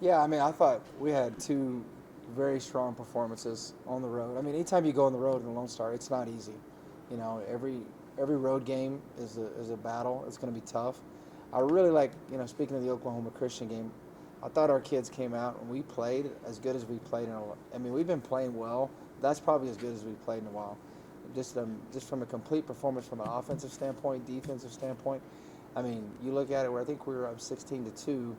Yeah, I mean, I thought we had two very strong performances on the road. I mean, anytime you go on the road in the Lone Star, it's not easy. You know, every road game is a battle. It's going to be tough. I really like, speaking of the Oklahoma Christian game, I thought our kids came out and we played as good as we played in I mean, we've been playing well. That's probably as good as we've played in a while. Just from a complete performance from an offensive standpoint, defensive standpoint. I mean, you look at it where I think we were up 16-2,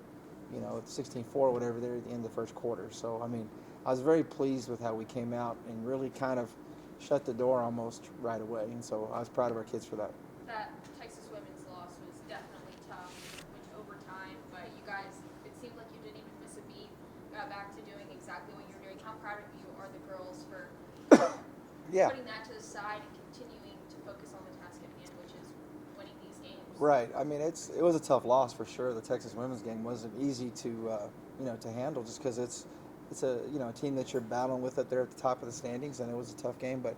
16-4, whatever, there at the end of the first quarter. So, I mean, I was very pleased with how we came out and really kind of shut the door almost right away. And so I was proud of our kids for that. That Texas women's loss was definitely tough, went to overtime, but you guys, it seemed like you didn't even miss a beat, got back to doing exactly what you're doing. How proud of you are the girls for Yeah. putting that to the side and continuing to focus on the task at hand, which is winning these games? Right. I mean, it was a tough loss for sure. The Texas women's game wasn't easy to handle just because it's a team that you're battling with up there at the top of the standings, and it was a tough game. But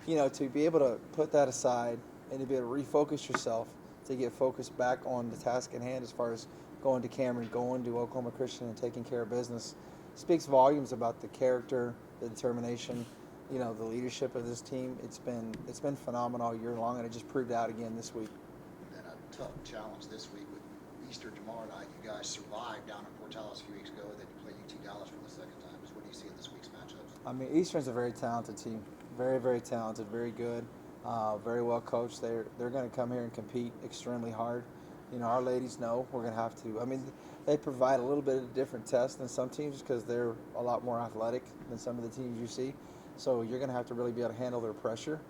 to be able to put that aside and to be able to refocus yourself, to get focused back on the task at hand as far as going to Cameron, going to Oklahoma Christian, and taking care of business, speaks volumes about the character, the determination, the leadership of this team. It's been phenomenal all year long, and it just proved out again this week. Then a tough challenge this week with Easter tomorrow night. You guys survived down in Fort Dallas a few weeks ago, then you play UT Dallas for the second time. Just what do you see in this week's matchups? I mean, Eastern's a very talented team, very, very talented, very good, very well coached. They're going to come here and compete extremely hard. Our ladies know we're going to have to. I mean, they provide a little bit of a different test than some teams because they're a lot more athletic than some of the teams you see. So you're going to have to really be able to handle their pressure.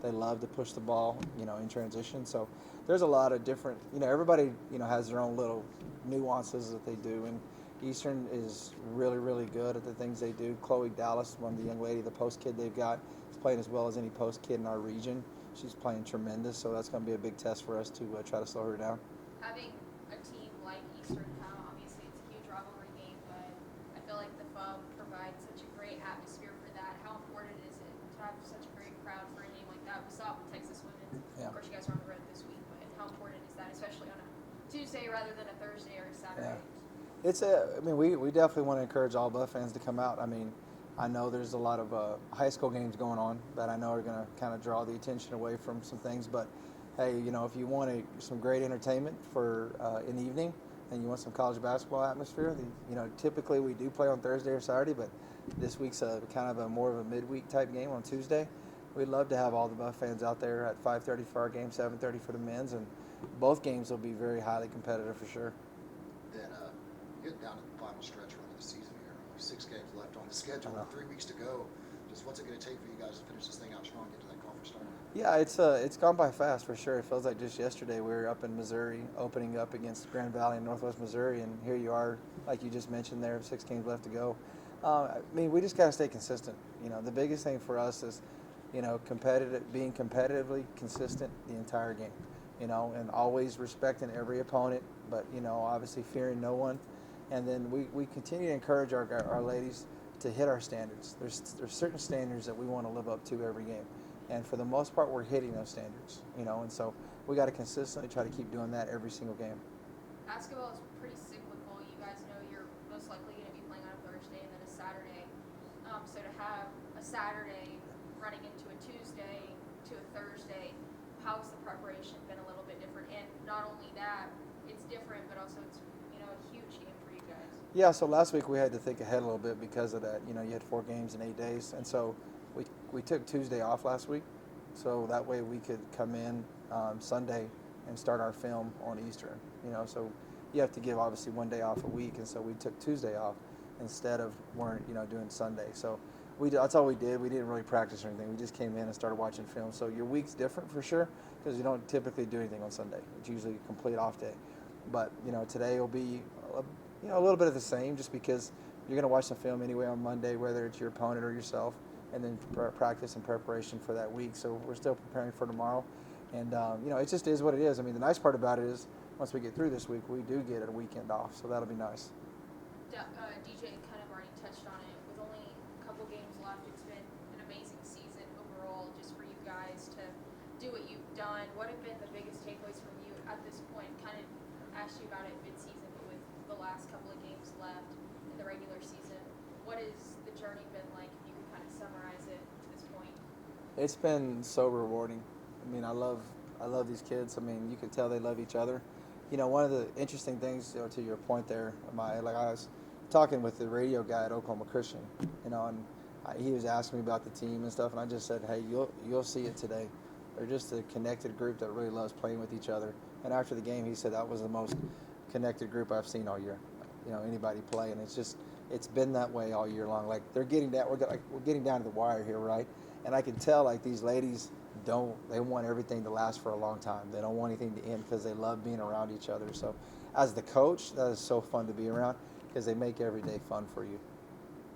They love to push the ball, in transition. So there's a lot of different. Everybody, has their own little nuances that they do, and Eastern is really, really good at the things they do. Chloe Dallas, one of the young lady, the post kid they've got, is playing as well as any post kid in our region. She's playing tremendous, so that's going to be a big test for us to try to slow her down. Having a team like Eastern now, obviously it's a huge rivalry game, but I feel like the FUB provides such a great atmosphere for that. How important is it to have such a great crowd for a game like that? We saw it with Texas women. Yeah. Of course, you guys are on the road this week, but how important is that, especially on a Tuesday rather than a Thursday or a Saturday? I mean, we definitely want to encourage all Buff fans to come out. I mean, I know there's a lot of high school games going on that I know are going to kind of draw the attention away from some things. But hey, if you want some great entertainment for an evening and you want some college basketball atmosphere, then, typically we do play on Thursday or Saturday, but this week's a kind of a more of a midweek type game on Tuesday. We'd love to have all the Buff fans out there at 5:30 for our game, 7:30 for the men's, and both games will be very highly competitive for sure. Then get down to the final stretch run of the season here. 6 games left on the schedule, 3 weeks to go. Just what's it going to take for you guys to finish this thing out strong, get to that conference tournament? Yeah, it's gone by fast for sure. It feels like just yesterday we were up in Missouri, opening up against Grand Valley in Northwest Missouri, and here you are, like you just mentioned, there 6 games left to go. I mean, we just got to stay consistent. The biggest thing for us is, being competitively consistent the entire game. And always respecting every opponent, but obviously fearing no one. And then we continue to encourage our ladies to hit our standards. There's certain standards that we want to live up to every game, and for the most part, we're hitting those standards. And so we got to consistently try to keep doing that every single game. Basketball is pretty cyclical. You guys know you're most likely going to be playing on a Thursday and then a Saturday. So to have a Saturday running into a Tuesday to a Thursday, how's the preparation been a little bit different? And not only that, it's different, but also it's a huge game for you guys. Yeah, so last week we had to think ahead a little bit because of that. You had 4 games in 8 days, and so we took Tuesday off last week, so that way we could come in Sunday and start our film on Eastern. So you have to give obviously 1 day off a week, and so we took Tuesday off instead of doing Sunday. So that's all we did. We didn't really practice or anything. We just came in and started watching film. So your week's different for sure because you don't typically do anything on Sunday. It's usually a complete off day. But today will be a little bit of the same, just because you're going to watch some film anyway on Monday, whether it's your opponent or yourself, and then practice and preparation for that week. So we're still preparing for tomorrow, and it just is what it is. I mean, the nice part about it is once we get through this week, we do get a weekend off, so that'll be nice. DJ kind of already touched on it. With only a couple games left, it's been an amazing season overall, just for you guys to do what you've done. What have been the biggest takeaways from you at this point? Kind of asked you about it mid-season, but with the the last couple of games left in the regular season. What has the journey been like, if you could kind of summarize it to this point? It's been so rewarding. I mean, I love these kids. I mean, you can tell they love each other. You know, one of the interesting things, to your point there, I was talking with the radio guy at Oklahoma Christian, and he was asking me about the team and stuff, and I just said, hey, you'll see it today. They're just a connected group that really loves playing with each other. And after the game, he said that was the most connected group I've seen all year. Anybody play, and it's been that way all year long. Like we're getting down to the wire here, right? And I can tell like these ladies they want everything to last for a long time. They don't want anything to end because they love being around each other. So as the coach, that is so fun to be around because they make every day fun for you.